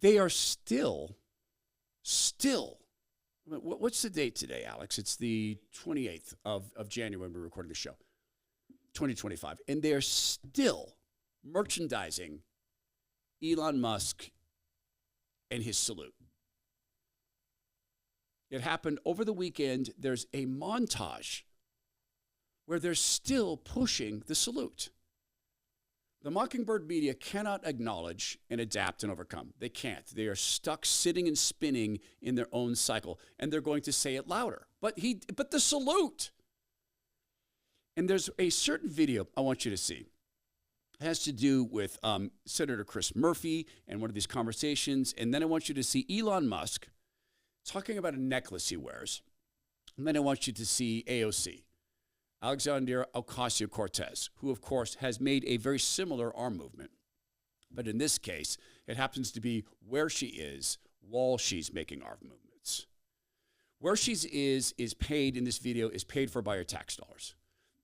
they are still, what's the date today, Alex? It's the 28th of January when we're recording the show, 2025. And they're still merchandising Elon Musk and his salute. It happened over the weekend. There's a montage where they're still pushing the salute. The Mockingbird media cannot acknowledge and adapt and overcome. They can't. They are stuck sitting and spinning in their own cycle, and they're going to say it louder. But the salute. And there's a certain video I want you to see. It has to do with Senator Chris Murphy and one of these conversations. And then I want you to see Elon Musk talking about a necklace he wears. And then I want you to see AOC, Alexandria Ocasio-Cortez, who, of course, has made a very similar arm movement. But in this case, it happens to be where she is while she's making arm movements. Where she is paid in this video is paid for by your tax dollars.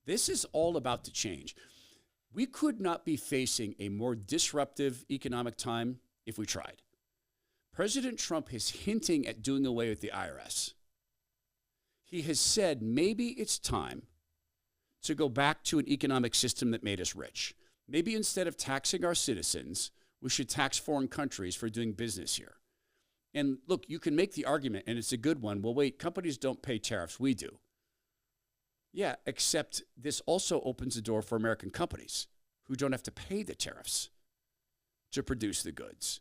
This is all about to change. We could not be facing a more disruptive economic time if we tried. President Trump is hinting at doing away with the IRS. He has said maybe it's time to go back to an economic system that made us rich. Maybe instead of taxing our citizens, we should tax foreign countries for doing business here. And look, you can make the argument, and it's a good one. Well, wait, companies don't pay tariffs. We do. Yeah, except this also opens the door for American companies who don't have to pay the tariffs to produce the goods.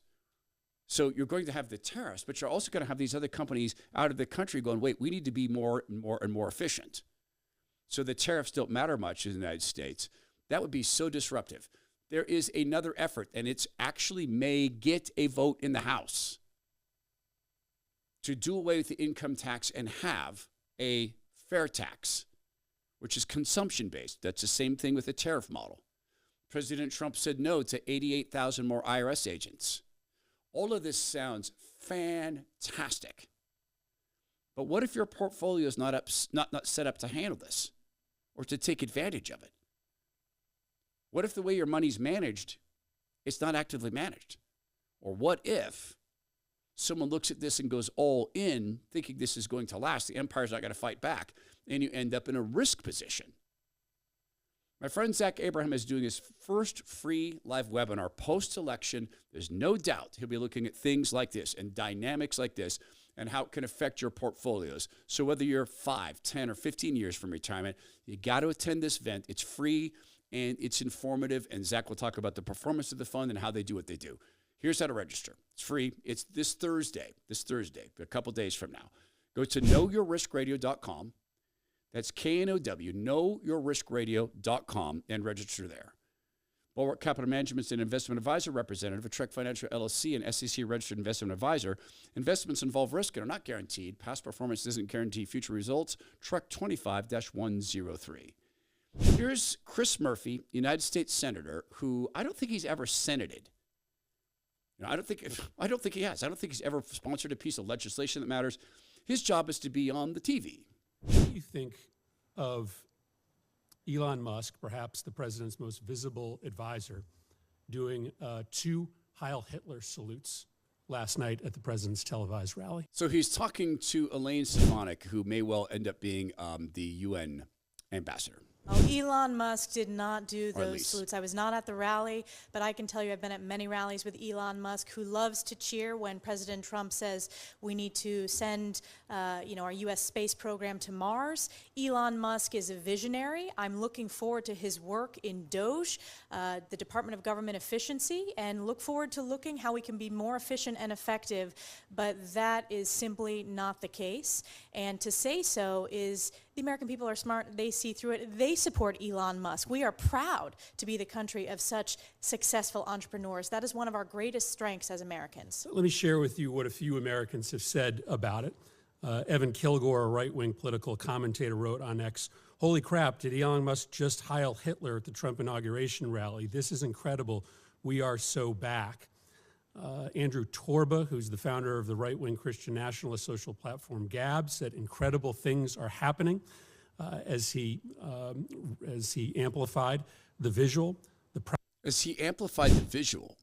So you're going to have the tariffs, but you're also going to have these other companies out of the country going, wait, we need to be more and more efficient. So the tariffs don't matter much in the United States. That would be so disruptive. There is another effort, and it's actually may get a vote in the House to do away with the income tax and have a fair tax, which is consumption-based. That's the same thing with the tariff model. President Trump said no to 88,000 more IRS agents. All of this sounds fantastic. But what if your portfolio is not set up to handle this or to take advantage of it? What if the way your money's managed, it's not actively managed? Or what if someone looks at this and goes all in, thinking this is going to last, the empire's not going to fight back, and you end up in a risk position? My friend Zach Abraham is doing his first free live webinar post-election. There's no doubt he'll be looking at things like this and dynamics like this and how it can affect your portfolios. So whether you're 5, 10, or 15 years from retirement, you got to attend this event. It's free and it's informative, and Zach will talk about the performance of the fund and how they do what they do. Here's how to register. It's free. It's this Thursday, a couple days from now. Go to knowyourriskradio.com. That's KNOW, knowyourriskradio.com, and register there. Bulwark Capital Management is an investment advisor representative of Trek Financial LLC, an SEC-registered investment advisor. Investments involve risk and are not guaranteed. Past performance doesn't guarantee future results. Trek 25-103. Here's Chris Murphy, United States Senator, who I don't think he's ever senated. I don't think he has. I don't think he's ever sponsored a piece of legislation that matters. His job is to be on the TV. What do you think of Elon Musk, perhaps the president's most visible advisor, doing 2 Heil Hitler salutes last night at the president's televised rally? So he's talking to Elaine Stefanik, who may well end up being the UN ambassador. Oh, Elon Musk did not do those salutes. I was not at the rally, but I can tell you I've been at many rallies with Elon Musk, who loves to cheer when President Trump says we need to send our U.S. space program to Mars. Elon Musk is a visionary. I'm looking forward to his work in DOGE, the Department of Government Efficiency, and look forward to looking how we can be more efficient and effective, but that is simply not the case. And to say so is the American people are smart. They see through it. They support Elon Musk. We are proud to be the country of such successful entrepreneurs. That is one of our greatest strengths as Americans. Let me share with you what a few Americans have said about it. Evan Kilgore, a right-wing political commentator, wrote on X, "Holy crap, did Elon Musk just Heil Hitler at the Trump inauguration rally? This is incredible. We are so back." Andrew Torba, who's the founder of the right-wing Christian nationalist social platform Gab, said incredible things are happening as he amplified the visual. As he amplified the visual,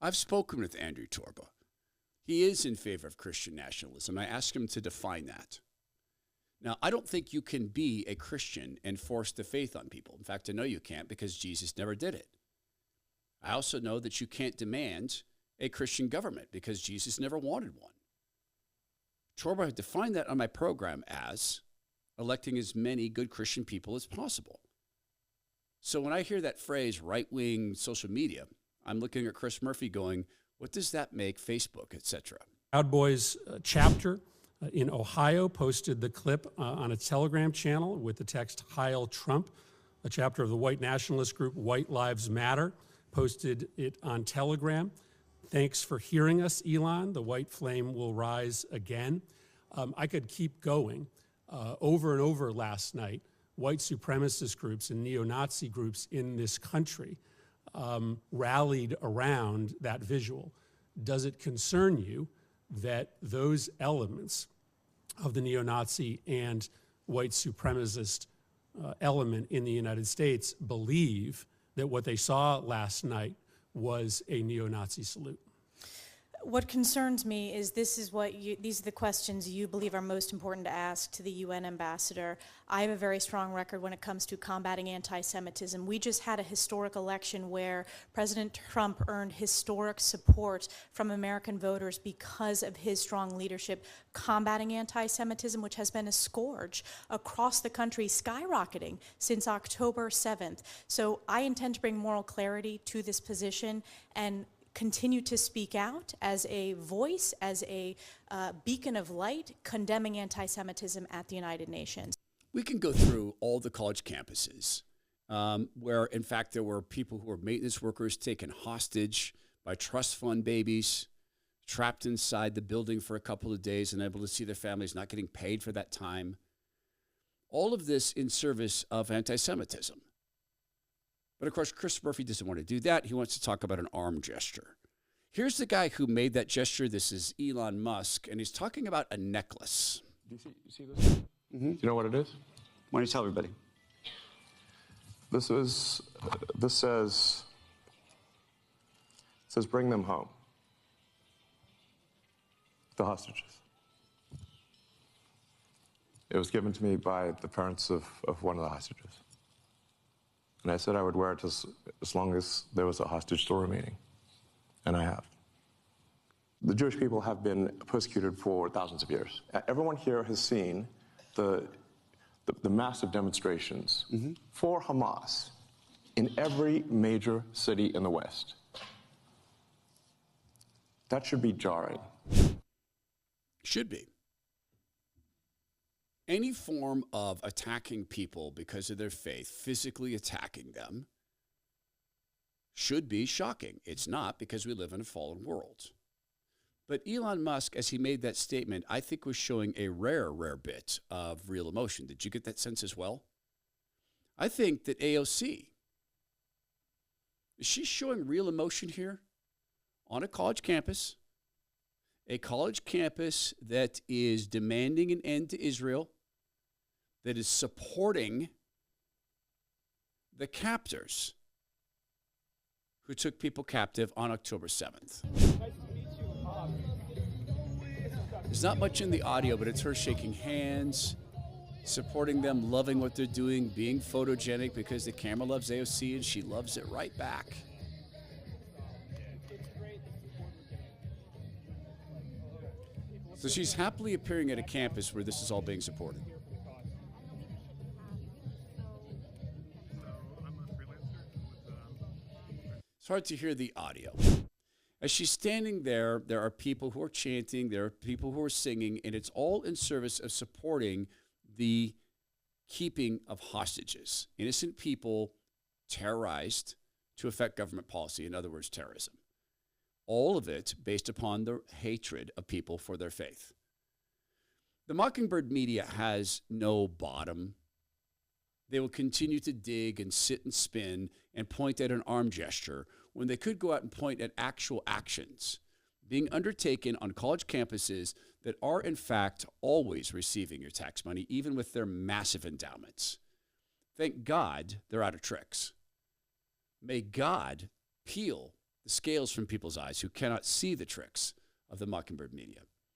I've spoken with Andrew Torba. He is in favor of Christian nationalism. I asked him to define that. Now, I don't think you can be a Christian and force the faith on people. In fact, I know you can't because Jesus never did it. I also know that you can't demand a Christian government because Jesus never wanted one. Torba defined that on my program as electing as many good Christian people as possible. So when I hear that phrase, right-wing social media, I'm looking at Chris Murphy going, what does that make Facebook, etc.? Proud Boys chapter in Ohio posted the clip on a Telegram channel with the text Heil Trump. A chapter of the white nationalist group White Lives Matter posted it on Telegram. Thanks for hearing us, Elon. The white flame will rise again. I could keep going. Over and over last night, white supremacist groups and neo-Nazi groups in this country rallied around that visual. Does it concern you that those elements of the neo-Nazi and white supremacist element in the United States believe that what they saw last night was a neo-Nazi salute? What concerns me is these are the questions you believe are most important to ask to the UN ambassador. I have a very strong record when it comes to combating anti-Semitism. We just had a historic election where President Trump earned historic support from American voters because of his strong leadership combating anti-Semitism, which has been a scourge across the country, skyrocketing since October 7th. So I intend to bring moral clarity to this position and continue to speak out as a voice, as a beacon of light, condemning anti-Semitism at the United Nations. We can go through all the college campuses where, in fact, there were people who were maintenance workers taken hostage by trust fund babies, trapped inside the building for a couple of days, unable to see their families, not getting paid for that time. All of this in service of anti-Semitism. But of course, Chris Murphy doesn't want to do that. He wants to talk about an arm gesture. Here's the guy who made that gesture. This is Elon Musk, and he's talking about a necklace. Do you see this? Mm-hmm. Do you know what it is? Why don't you tell everybody? This says bring them home. The hostages. It was given to me by the parents of one of the hostages. And I said I would wear it as long as there was a hostage still remaining. And I have. The Jewish people have been persecuted for thousands of years. Everyone here has seen the massive demonstrations for Hamas in every major city in the West. That should be jarring. Should be. Any form of attacking people because of their faith, physically attacking them, should be shocking. It's not, because we live in a fallen world. But Elon Musk, as he made that statement, I think was showing a rare bit of real emotion. Did you get that sense as well? I think that AOC, is she showing real emotion here on a college campus that is demanding an end to Israel, that is supporting the captors who took people captive on October 7th. There's not much in the audio, but it's her shaking hands, supporting them, loving what they're doing, being photogenic because the camera loves AOC and she loves it right back. So she's happily appearing at a campus where this is all being supported. It's hard to hear the audio. As she's standing there, there are people who are chanting, there are people who are singing, and it's all in service of supporting the keeping of hostages, innocent people terrorized to affect government policy, in other words, terrorism. All of it based upon the hatred of people for their faith. The Mockingbird media has no bottom. They will continue to dig and sit and spin and point at an arm gesture when they could go out and point at actual actions being undertaken on college campuses that are, in fact, always receiving your tax money, even with their massive endowments. Thank God they're out of tricks. May God peel the scales from people's eyes who cannot see the tricks of the Mockingbird media.